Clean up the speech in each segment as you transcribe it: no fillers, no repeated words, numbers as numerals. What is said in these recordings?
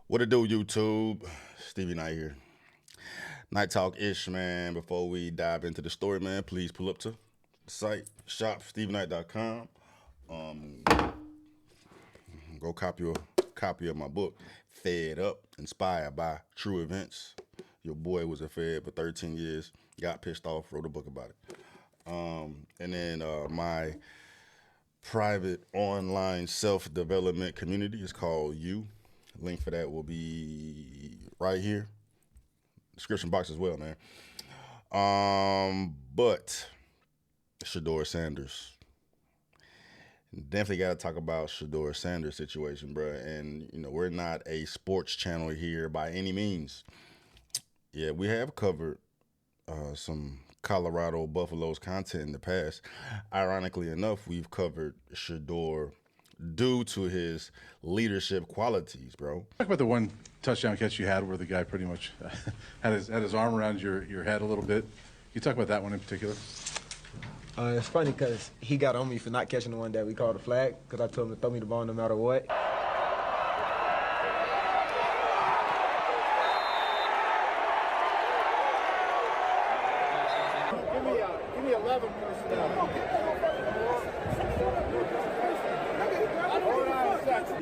What it do, YouTube? Stevie Knight here. Night Talk ish, man. Before we dive into the story, man, please pull up to the site, shop StevieKnight.com. Go copy of my book, Fed Up, Inspired by True Events. Your boy was a Fed for 13 years, got pissed off, wrote a book about it. And then my private online self development community is called You. Link for that will be right here description box as well, man. But Shedeur Sanders. Definitely got to talk about Shedeur Sanders situation, bro. And we're not a sports channel here by any means. Yeah, we have covered some Colorado Buffaloes content in the past. Ironically enough, we've covered Shedeur due to his leadership qualities, bro. Talk about the one touchdown catch you had where the guy pretty much had his arm around your head a little bit. Can you talk about that one in particular? It's funny because he got on me for not catching the one that we called a flag because I told him to throw me the ball no matter what. Give me 11 first down.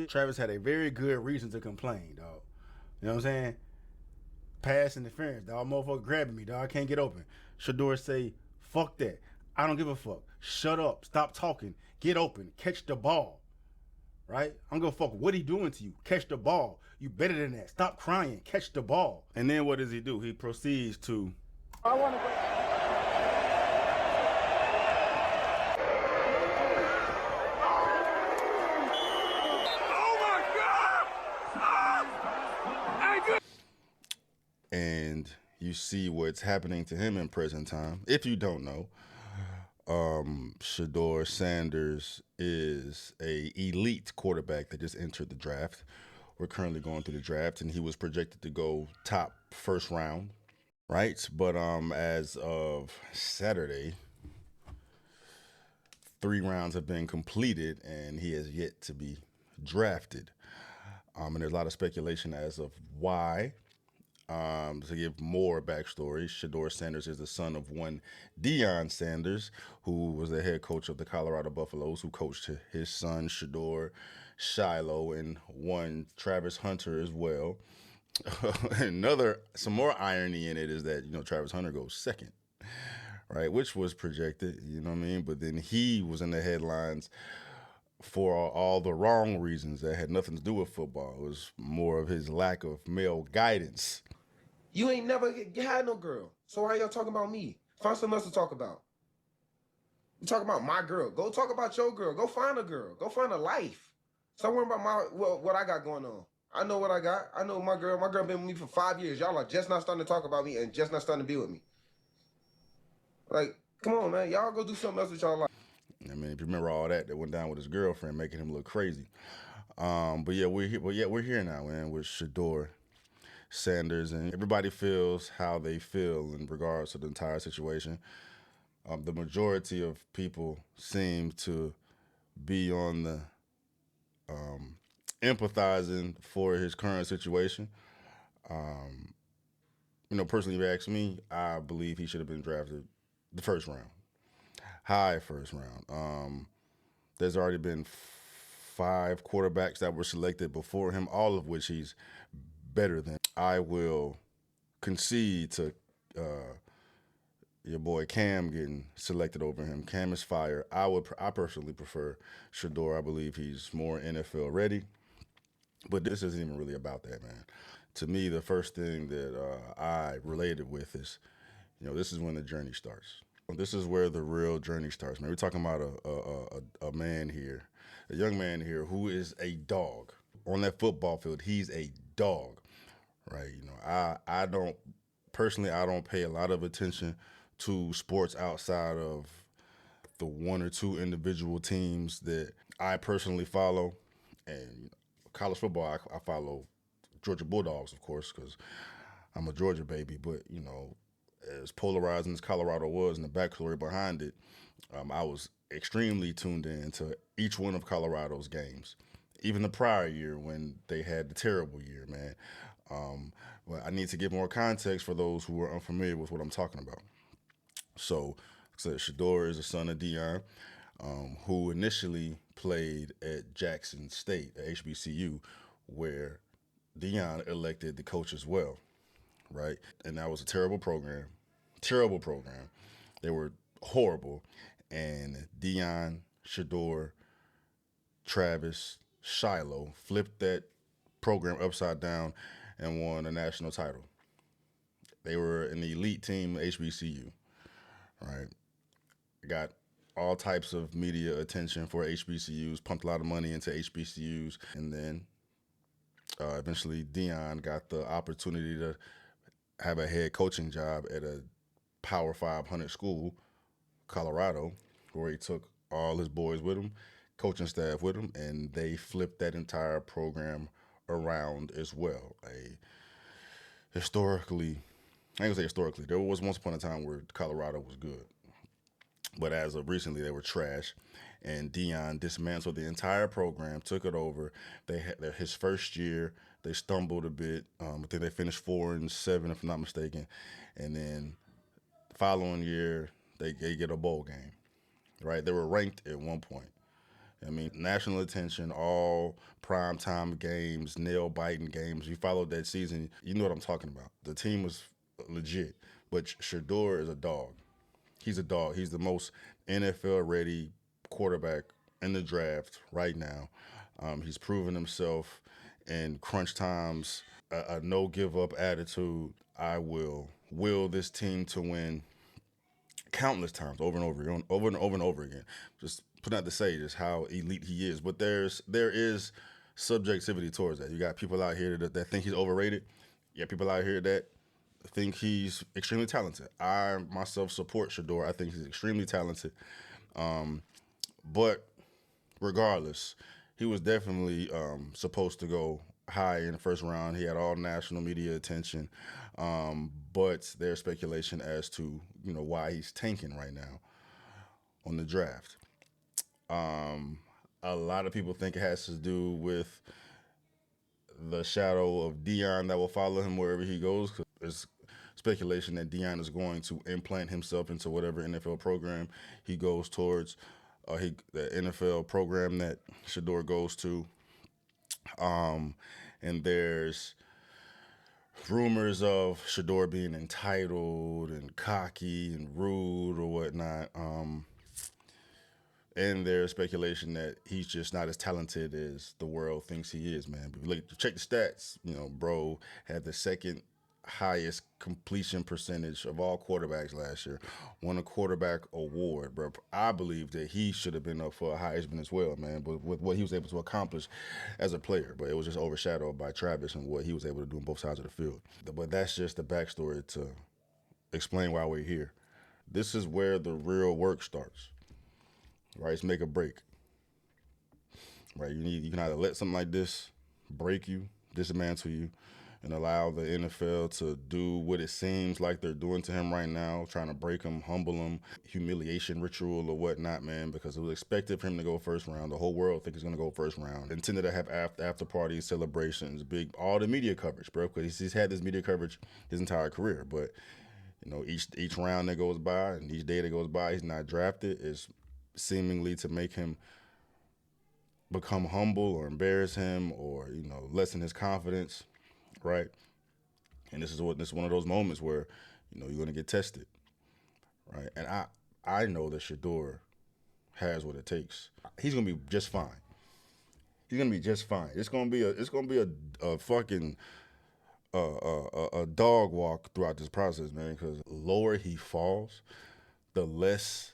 Travis had a very good reason to complain, dog. You know what I'm saying? Pass interference, dog. Motherfucker grabbing me, dog. I can't get open. Shedeur say, fuck that. I don't give a fuck. Shut up. Stop talking. Get open. Catch the ball. Right? I'm gonna fuck what he doing to you. Catch the ball. You better than that. Stop crying. Catch the ball. And then what does he do? He proceeds to I want to go. And you see what's happening to him in present time. If you don't know, Shedeur Sanders is a elite quarterback that just entered the draft. We're currently going through the draft, and he was projected to go top first round, right? But as of Saturday, 3 rounds have been completed, and he has yet to be drafted. And there's a lot of speculation as of why. To give more backstory, Shedeur Sanders is the son of one Deion Sanders, who was the head coach of the Colorado Buffaloes, who coached his son Shedeur, Shiloh, and one Travis Hunter as well. Some more irony in it is that Travis Hunter goes second, right? Which was projected, you know what I mean? But then he was in the headlines for all the wrong reasons that had nothing to do with football. It was more of his lack of male guidance. You ain't never had no girl. So why y'all talking about me? Find something else to talk about. You talk about my girl. Go talk about your girl. Go find a girl. Go find a life. Stop worrying about what I got going on. I know what I got. I know my girl. My girl been with me for 5 years. Y'all are just not starting to talk about me and just not starting to be with me. Like, come on, man. Y'all go do something else with y'all life. I mean, if you remember all that went down with his girlfriend, making him look crazy. But yeah, we're here. But yeah, we're here now, man, with Shedeur Sanders, and everybody feels how they feel in regards to the entire situation. The majority of people seem to be on the empathizing for his current situation. Personally, if you ask me, I believe he should have been drafted the first round, high first round. There's already been 5 quarterbacks that were selected before him, all of which he's better than. I will concede to your boy Cam getting selected over him. Cam is fire. I personally prefer Shedeur. I believe he's more NFL ready. But this isn't even really about that, man. To me, the first thing that I related with is, this is when the journey starts. This is where the real journey starts, man. We're talking about a man here, a young man here who is a dog. On that football field, he's a dog, right? I don't pay a lot of attention to sports outside of the 1 or 2 individual teams that I personally follow. And college football, I follow Georgia Bulldogs, of course, because I'm a Georgia baby. But as polarizing as Colorado was and the backstory behind it, I was extremely tuned in to each one of Colorado's games. even the prior year when they had the terrible year, man. But I need to give more context for those who are unfamiliar with what I'm talking about. So, like I said, Shedeur is the son of Dion, who initially played at Jackson State, at HBCU, where Dion elected the coach as well, right? And that was a terrible program. Terrible program. They were horrible. And Dion, Shedeur, Travis, Shiloh flipped that program upside down and won a national title. They were an elite team, HBCU, right? Got all types of media attention for HBCUs, pumped a lot of money into HBCUs, and then eventually Dion got the opportunity to have a head coaching job at a Power 500 school, Colorado, where he took all his boys with him, coaching staff with him, and they flipped that entire program around as well. A historically, I ain't gonna say historically, there was once upon a time where Colorado was good, but as of recently, they were trash. And Dion dismantled the entire program, took it over. They had his first year. They stumbled a bit. I think they finished 4-7, if I'm not mistaken. And then the following year, they get a bowl game. Right? They were ranked at one point. I mean, national attention, all prime time games, nail biting games. You followed that season, you know what I'm talking about. The team was legit, but Shedeur is a dog. He's a dog. He's the most NFL ready quarterback in the draft right now. He's proven himself in crunch times, a no give up attitude. I will this team to win countless times over and over again, over and over and over again. Just put out to say just how elite he is. But there is subjectivity towards that. You got people out here that think he's overrated. Yeah, people out here that think he's extremely talented. I myself support Shedeur. I think he's extremely talented. But regardless, he was definitely supposed to go high in the first round. He had all national media attention, but there's speculation as to why he's tanking right now on the draft. A lot of people think it has to do with the shadow of Dion that will follow him wherever he goes. Cause there's speculation that Dion is going to implant himself into whatever NFL program he goes towards. The NFL program that Shedeur goes to, and there's rumors of Shedeur being entitled and cocky and rude or whatnot. And there's speculation that he's just not as talented as the world thinks he is, man. But check the stats. Bro had the second highest completion percentage of all quarterbacks last year. Won a quarterback award, bro. I believe that he should have been up for a Heisman as well, man. But with what he was able to accomplish as a player, but it was just overshadowed by Travis and what he was able to do on both sides of the field. But that's just the backstory to explain why we're here. This is where the real work starts. Right, it's make or break. Right, you can either let something like this break you, dismantle you, and allow the NFL to do what it seems like they're doing to him right now, trying to break him, humble him, humiliation ritual or whatnot, man. Because it was expected for him to go first round. The whole world think he's gonna go first round. Intended to have after parties, celebrations, all the media coverage, bro. Because he's had this media coverage his entire career, but each round that goes by and each day that goes by, he's not drafted is seemingly to make him become humble or embarrass him or lessen his confidence, right? And this is one of those moments where you're going to get tested, right? And I know that Shedeur has what it takes. He's going to be just fine. He's going to be just fine. It's going to be a fucking a dog walk throughout this process, man. Because the lower he falls, the less.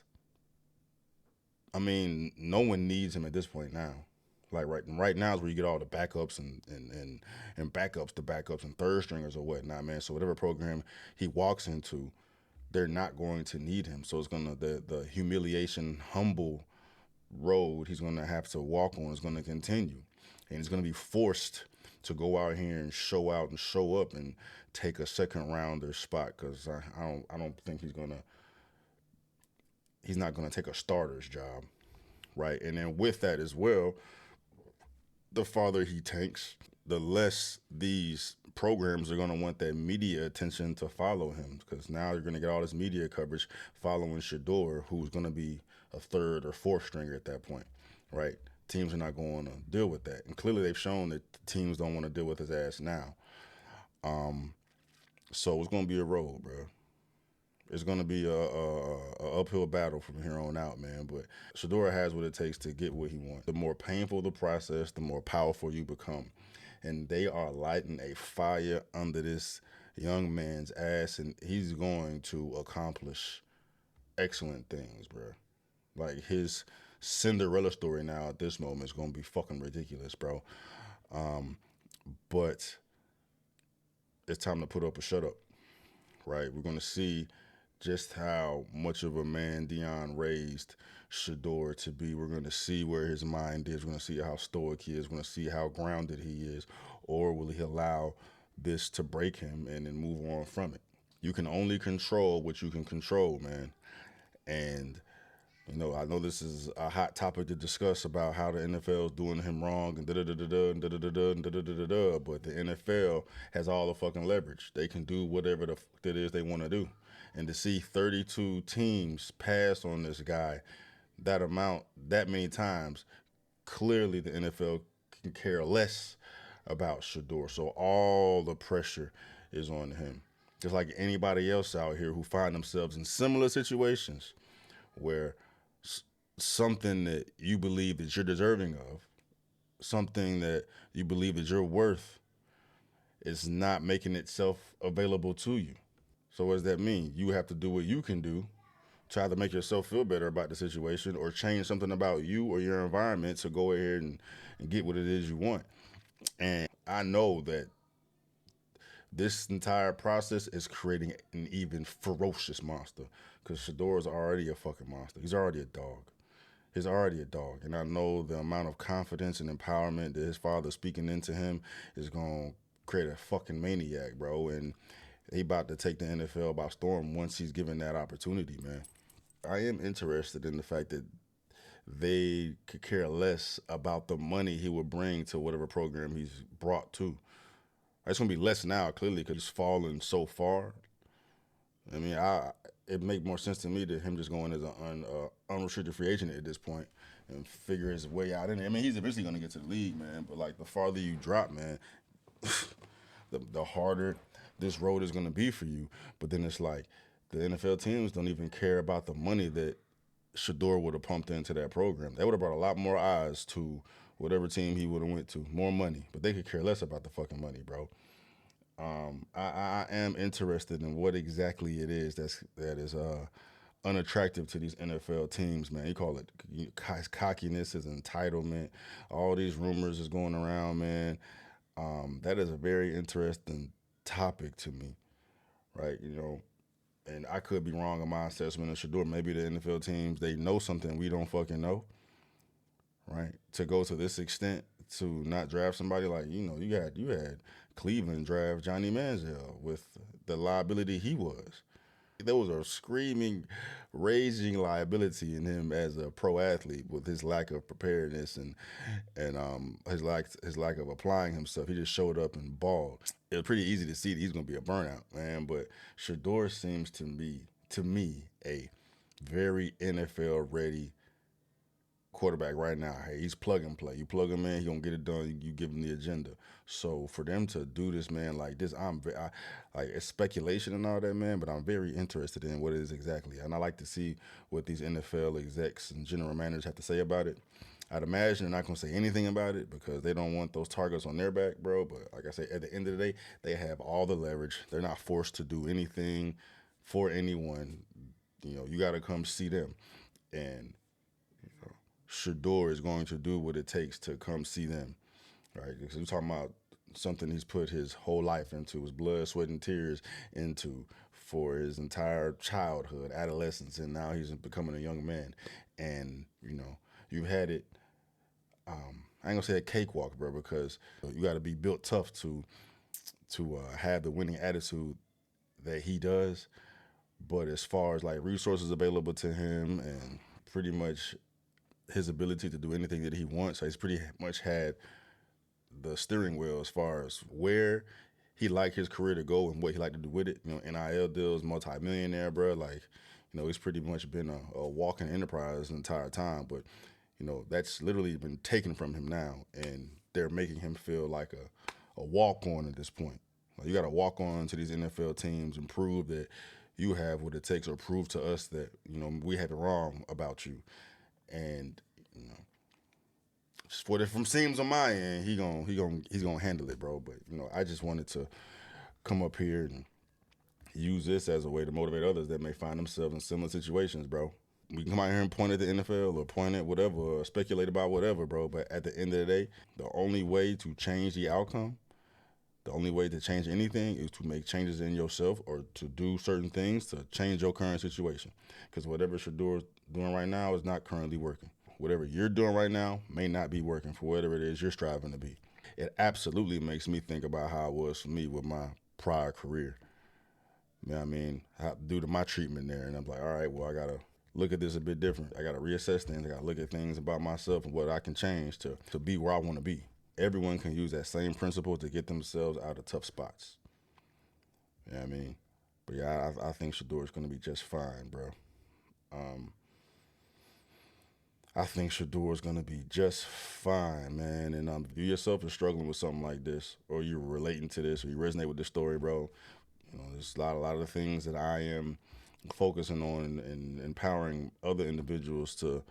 I mean, no one needs him at this point now. Like right now is where you get all the backups and backups to backups and third stringers or whatnot, man. So whatever program he walks into, they're not going to need him. So it's gonna the humiliation, humble road he's gonna have to walk on is gonna continue, and he's gonna be forced to go out here and show out and show up and take a second rounder spot because I don't think he's not gonna take a starter's job, right? And then with that as well, the farther he tanks, the less these programs are going to want that media attention to follow him, because now you're going to get all this media coverage following Shedeur, who's going to be a third or fourth stringer at that point, right? Teams are not going to deal with that, and clearly they've shown that teams don't want to deal with his ass now. So it's going to be a road, bro. It's going to be a uphill battle from here on out, man. But Shedeur has what it takes to get what he wants. The more painful the process, the more powerful you become. And they are lighting a fire under this young man's ass, and he's going to accomplish excellent things, bro. Like, his Cinderella story now at this moment is going to be fucking ridiculous, bro. But it's time to put up or shut up, right? We're going to see just how much of a man Dion raised Shedeur to be. We're going to see where his mind is. We're going to see how stoic he is. We're going to see how grounded he is. Or will he allow this to break him and then move on from it? You can only control what you can control, man. And I know this is a hot topic to discuss about how the NFL is doing him wrong and da da da da da and da da da da and da da da da da. But the NFL has all the fucking leverage. They can do whatever the fuck it is they want to do. And to see 32 teams pass on this guy that amount, that many times, clearly the NFL can care less about Shedeur. So all the pressure is on him. Just like anybody else out here who find themselves in similar situations where something that you believe that you're deserving of, something that you believe that you're worth, is not making itself available to you. So what does that mean? You have to do what you can do to either make yourself feel better about the situation or change something about you or your environment to go ahead and get what it is you want. And I know that this entire process is creating an even ferocious monster, because Shedeur is already a fucking monster. He's already a dog. He's already a dog. And I know the amount of confidence and empowerment that his father speaking into him is going to create a fucking maniac, bro. And he about to take the NFL by storm once he's given that opportunity, man. I am interested in the fact that they could care less about the money he would bring to whatever program he's brought to. It's gonna be less now, clearly, because he's fallen so far. I mean, it make more sense to me that him just going as an unrestricted free agent at this point and figure his way out in it. I mean, he's eventually gonna get to the league, man. But like, the farther you drop, man, the harder this road is gonna be for you. But then it's like the NFL teams don't even care about the money that Shedeur would have pumped into that program. That would have brought a lot more eyes to whatever team he would have went to, more money. But they could care less about the fucking money, bro. I am interested in what exactly it is that is unattractive to these NFL teams, man. You call it cockiness, his entitlement. All these rumors is going around, man. That is a very interesting topic to me, right? And I could be wrong on my assessment of Shedeur. Maybe the NFL teams, they know something we don't fucking know, right? To go to this extent to not draft somebody, like, you had Cleveland draft Johnny Manziel with the liability he was. There was a screaming, raging liability in him as a pro athlete with his lack of preparedness and his lack of applying himself. He just showed up and balled. It was pretty easy to see that he's gonna be a burnout, man. But Shedeur seems to me a very NFL ready quarterback right now. Hey, he's plug and play. You plug him in, he gonna get it done. You give him the agenda. So for them to do this, man, like this, like, it's speculation and all that, man. But I'm very interested in what it is exactly, and I like to see what these NFL execs and general managers have to say about it. I'd imagine they're not gonna say anything about it because they don't want those targets on their back, bro. But like I say, at the end of the day, they have all the leverage. They're not forced to do anything for anyone. You got to come see them, and Shedeur is going to do what it takes to come see them, right? Because we're talking about something he's put his whole life into, his blood, sweat, and tears into for his entire childhood, adolescence, and now he's becoming a young man. And, you've had it, I ain't gonna say a cakewalk, bro, because you got to be built tough to have the winning attitude that he does. But as far as like resources available to him and pretty much his ability to do anything that he wants, he's pretty much had the steering wheel as far as where he like his career to go and what he like to do with it. You know, NIL deals, multi-millionaire, bro. Like, you know, he's pretty much been a walking enterprise the entire time. But, you know, that's literally been taken from him now, and they're making him feel like a walk-on at this point. Like, you got to walk on to these NFL teams and prove that you have what it takes, or prove to us that, you know, we had it wrong about you. And, you know, just what it from seems on my end, he's gonna handle it, bro. But, you know, I just wanted to come up here and use this as a way to motivate others that may find themselves in similar situations, bro. We can come out here and point at the NFL or point at whatever or speculate about whatever, bro. But at the end of the day, the only way to change the outcome, the only way to change anything, is to make changes in yourself or to do certain things to change your current situation. Because whatever Shedeur's doing right now is not currently working. Whatever you're doing right now may not be working for whatever it is you're striving to be. It absolutely makes me think about how it was for me with my prior career. You know what I mean? Due to my treatment there. And I'm like, all right, well, I got to look at this a bit different. I got to reassess things. I got to look at things about myself and what I can change to be where I want to be. Everyone can use that same principle to get themselves out of tough spots. You know what I mean? But yeah, I think Shedeur is going to be just fine, bro. I think Shedeur is going to be just fine, man. And if you yourself are struggling with something like this, or you're relating to this, or you resonate with this story, bro, you know, there's a lot of the things that I am focusing on and empowering other individuals to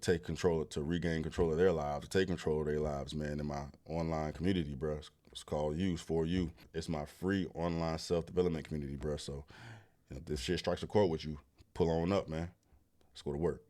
take control, to regain control of their lives, to take control of their lives, man, in my online community, bro. It's called Use for You. It's my free online self-development community, bro. So, you know, if this shit strikes a chord with you, pull on up, man. Let's go to work.